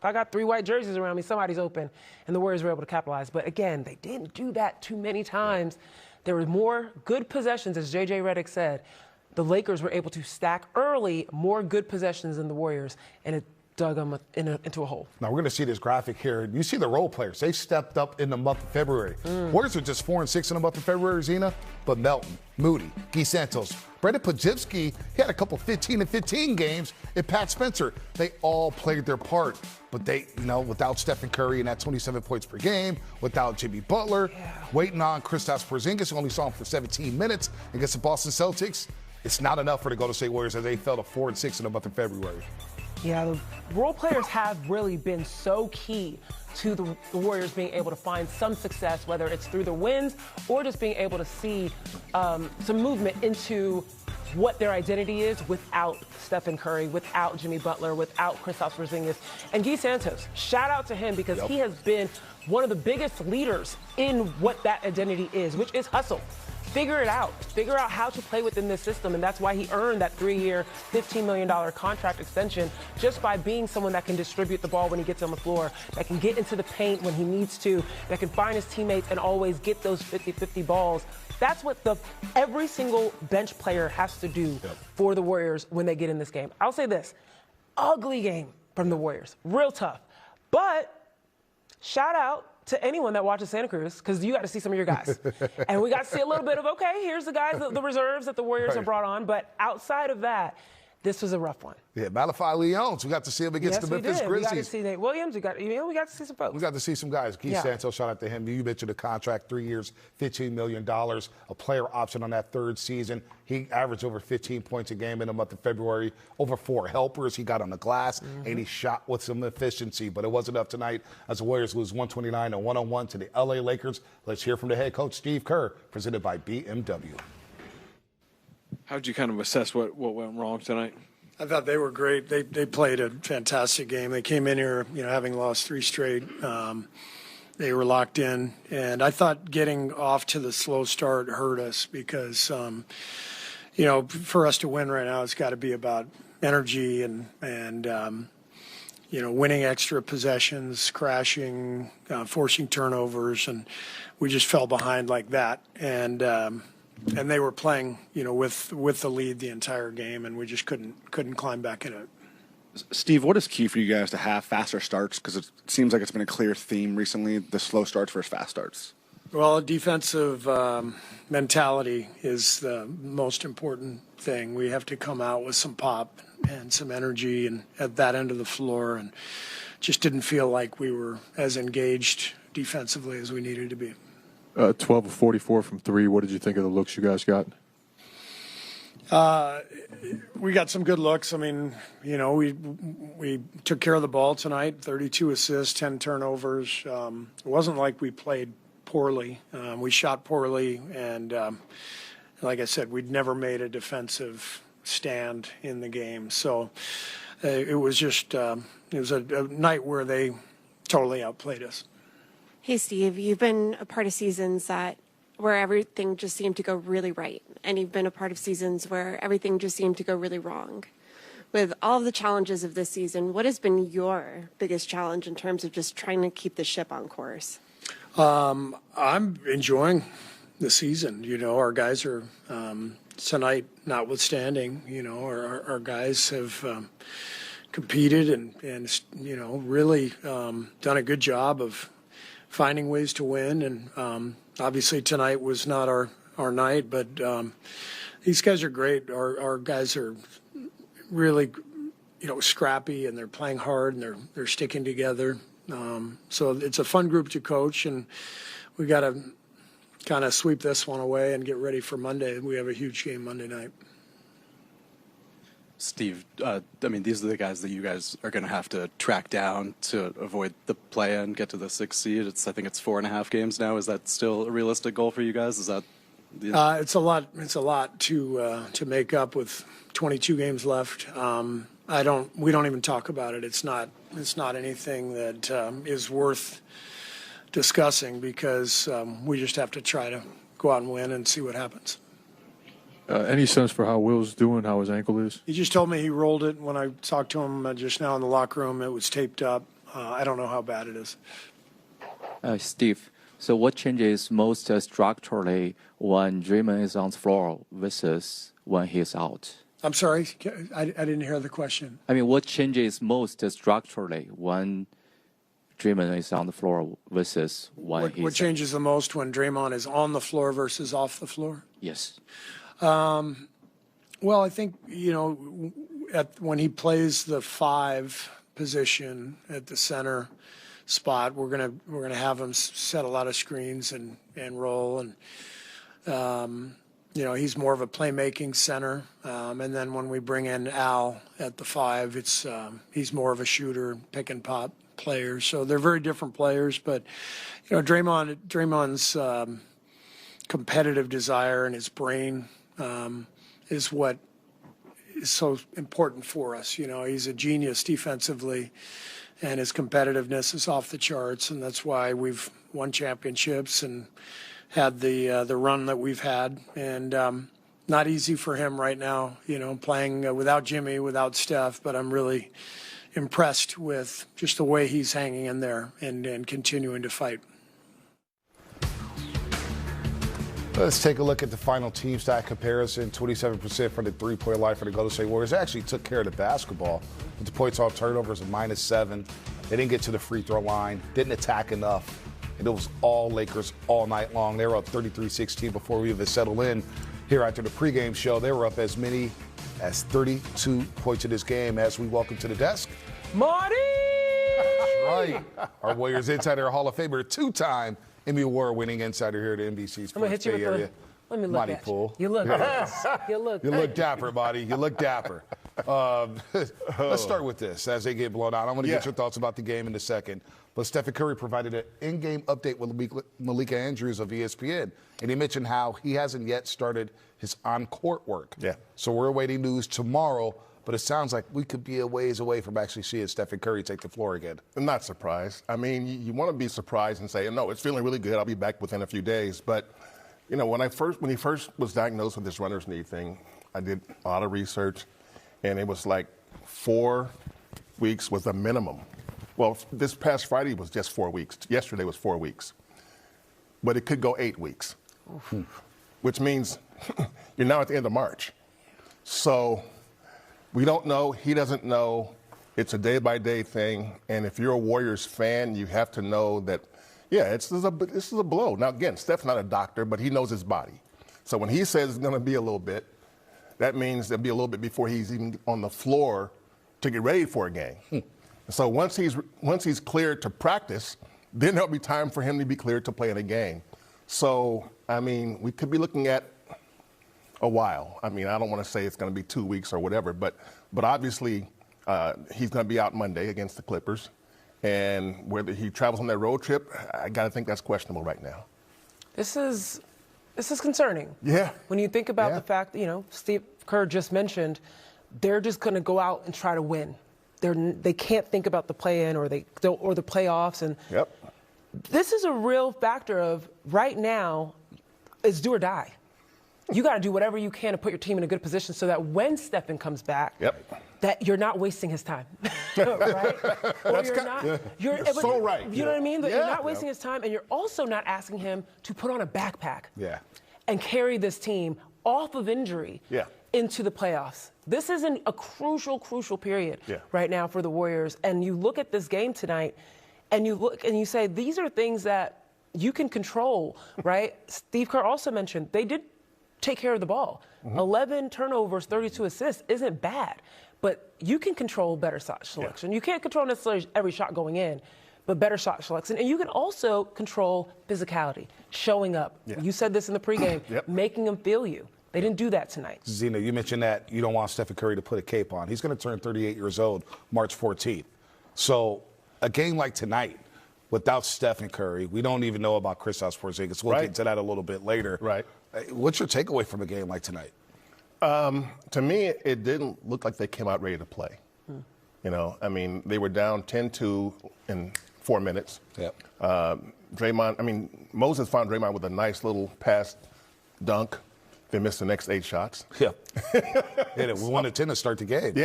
If I got 3 white jerseys around me, somebody's open, and the Warriors were able to capitalize. But again, they didn't do that too many times. There were more good possessions, as J.J. Redick said. The Lakers were able to stack early more good possessions than the Warriors, and it dug them into a hole. Now, we're going to see this graphic here. You see the role players. They stepped up in the month of February. Warriors are just 4-6 in the month of February, Zena. But Melton, Moody, Guy Santos, Brandon Podziemski, he had a couple 15-15 games, and Pat Spencer. They all played their part. But they, without Steph Curry and that 27 points per game, without Jimmy Butler, waiting on Kristaps Porzingis, who only saw him for 17 minutes against the Boston Celtics, it's not enough for the Golden State Warriors as they fell to 4-6 in the month of February. Yeah, the role players have really been so key to the Warriors being able to find some success, whether it's through the wins or just being able to see some movement into what their identity is without Stephen Curry, without Jimmy Butler, without Kristaps Porzingis. And Guy Santos, shout out to him because he has been one of the biggest leaders in what that identity is, which is hustle. Figure it out. Figure out how to play within this system, and that's why he earned that 3-year, $15 million contract extension just by being someone that can distribute the ball when he gets on the floor, that can get into the paint when he needs to, that can find his teammates and always get those 50-50 balls. That's what every single bench player has to do for the Warriors when they get in this game. I'll say this, ugly game from the Warriors, real tough, but shout out to anyone that watches Santa Cruz, because you got to see some of your guys. And we got to see a little bit of, okay, here's the guys, the reserves that the Warriors have brought on. But outside of that, this was a rough one. Yeah, Malachi Leones. We got to see him against the Memphis Grizzlies. We got to see Nate Williams. We got to see some folks. We got to see some guys. Guy Santos, shout out to him. You mentioned the contract, 3 years, $15 million, a player option on that third season. He averaged over 15 points a game in the month of February, over 4 helpers. He got on the glass, and he shot with some efficiency. But it wasn't enough tonight as the Warriors lose 129-101 to the L.A. Lakers. Let's hear from the head coach, Steve Kerr, presented by BMW. How did you kind of assess what went wrong tonight? I thought they were great. They played a fantastic game. They came in here, having lost 3 straight. They were locked in, and I thought getting off to the slow start hurt us because, for us to win right now, it's got to be about energy and winning extra possessions, crashing, forcing turnovers, and we just fell behind like that. And they were playing, with the lead the entire game, and we just couldn't climb back in it. Steve, what is key for you guys to have faster starts? Because it seems like it's been a clear theme recently, the slow starts versus fast starts. Well, defensive mentality is the most important thing. We have to come out with some pop and some energy and at that end of the floor, and just didn't feel like we were as engaged defensively as we needed to be. 12 of 44 from 3. What did you think of the looks you guys got? We got some good looks. I mean, we took care of the ball tonight, 32 assists, 10 turnovers. It wasn't like we played poorly. We shot poorly, and like I said, we'd never made a defensive stand in the game. So it was just it was a night where they totally outplayed us. Hey, Steve, you've been a part of seasons where everything just seemed to go really right, and you've been a part of seasons where everything just seemed to go really wrong. With all of the challenges of this season, what has been your biggest challenge in terms of just trying to keep the ship on course? I'm enjoying the season. Our guys are, tonight notwithstanding, our guys have competed and really done a good job of finding ways to win, and obviously tonight was not our night, but these guys are great. Our guys are really, scrappy, and they're playing hard, and they're sticking together. So it's a fun group to coach, and we got to kind of sweep this one away and get ready for Monday. We have a huge game Monday night. Steve, these are the guys that you guys are going to have to track down to avoid the play-in, get to the 6th seed. I think it's 4.5 games now. Is that still a realistic goal for you guys? Is that? It's a lot. It's a lot to make up with 22 games left. We don't even talk about it. It's not anything that is worth discussing because we just have to try to go out and win and see what happens. Any sense for how Will's doing, how his ankle is? He just told me he rolled it. When I talked to him just now in the locker room, it was taped up. I don't know how bad it is. Steve, so what changes most structurally when Draymond is on the floor versus when he's out? I'm sorry, I didn't hear the question. I mean, what changes most structurally when Draymond is on the floor versus when he's... What changes the most when Draymond is on the floor versus off the floor? Yes. Well, I think, when he plays the 5 position at the center spot, we're gonna have him set a lot of screens and roll, and he's more of a playmaking center. And then when we bring in Al at the 5, he's more of a shooter, pick and pop player. So they're very different players, but Draymond's competitive desire and his brain is what is so important for us. He's a genius defensively, and his competitiveness is off the charts, and that's why we've won championships and had the run that we've had. And not easy for him right now, playing without Jimmy, without Steph, but I'm really impressed with just the way he's hanging in there and continuing to fight. Let's take a look at the final team stat comparison. 27% for the three-point line for the Golden State Warriors. They actually took care of the basketball, but the points off turnovers of -7. They didn't get to the free throw line, didn't attack enough, and it was all Lakers all night long. They were up 33-16 before we even settled in. Here after the pregame show, they were up as many as 32 points in this game as we welcome to the desk. Marty! That's right. Our Warriors insider, Hall of Famer, 2-time Emmy Award-winning insider here at the NBC Sports I'm gonna hit you Bay with Area. Let me look Marty at Poole. you. You look. You look dapper, Marty. You look dapper. Let's start with this as they get blown out. I'm going to get your thoughts about the game in a second. But Steph Curry provided an in-game update with Malika Andrews of ESPN, and he mentioned how he hasn't yet started his on-court work. Yeah. So we're awaiting news tomorrow, but it sounds like we could be a ways away from actually seeing Steph Curry take the floor again. I'm not surprised. I mean, you want to be surprised and say, no, it's feeling really good. I'll be back within a few days. But, when he first was diagnosed with this runner's knee thing, I did a lot of research, and it was like 4 weeks was the minimum. Well, this past Friday was just 4 weeks. Yesterday was 4 weeks. But it could go 8 weeks, which means you're now at the end of March. So we don't know. He doesn't know. It's a day-by-day thing. And if you're a Warriors fan, you have to know that, this is a blow. Now, again, Steph's not a doctor, but he knows his body. So when he says it's going to be a little bit, that means there'll be a little bit before he's even on the floor to get ready for a game. So once he's cleared to practice, then there'll be time for him to be cleared to play in a game. So, I mean, we could be looking at a while. I mean, I don't want to say it's going to be 2 weeks or whatever, but obviously he's going to be out Monday against the Clippers. And whether he travels on that road trip, I got to think that's questionable right now. This is concerning. Yeah. When you think about the fact that, Steve Kerr just mentioned, they're just going to go out and try to win. They can't think about the play-in or the playoffs. And this is a real factor of right now, it's do or die. You got to do whatever you can to put your team in a good position so that when Stephen comes back, that you're not wasting his time, right? Or you're so right. You know what I mean? That you're not wasting his time, and you're also not asking him to put on a backpack and carry this team off of injury into the playoffs. This is a crucial period right now for the Warriors. And you look at this game tonight, and you look and you say, these are things that you can control, right? Steve Kerr also mentioned they did take care of the ball. 11 turnovers, 32 assists isn't bad, but you can control better shot selection. You can't control necessarily every shot going in, but better shot selection. And you can also control physicality, showing up. You said this in the pregame, making them feel you. They didn't do that tonight. Zena, you mentioned that you don't want Steph Curry to put a cape on. He's going to turn 38 years old March 14th. So a game like tonight, without Stephen Curry, we don't even know about Kristaps Porzingis. We'll get to that a little bit later. What's your takeaway from a game like tonight? To me, it didn't look like they came out ready to play. I mean, they were down 10-2 in 4 minutes. Moses found Draymond with a nice little pass dunk. They missed the next 8 shots. We won at 10 to start the game.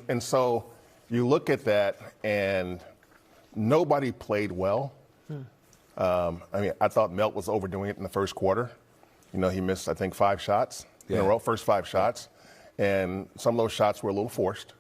And so you look at that, and nobody played well. I mean, I thought Melt was overdoing it in the first quarter. You know, he missed, I think, 5 shots in a row, first 5 shots. And some of those shots were a little forced.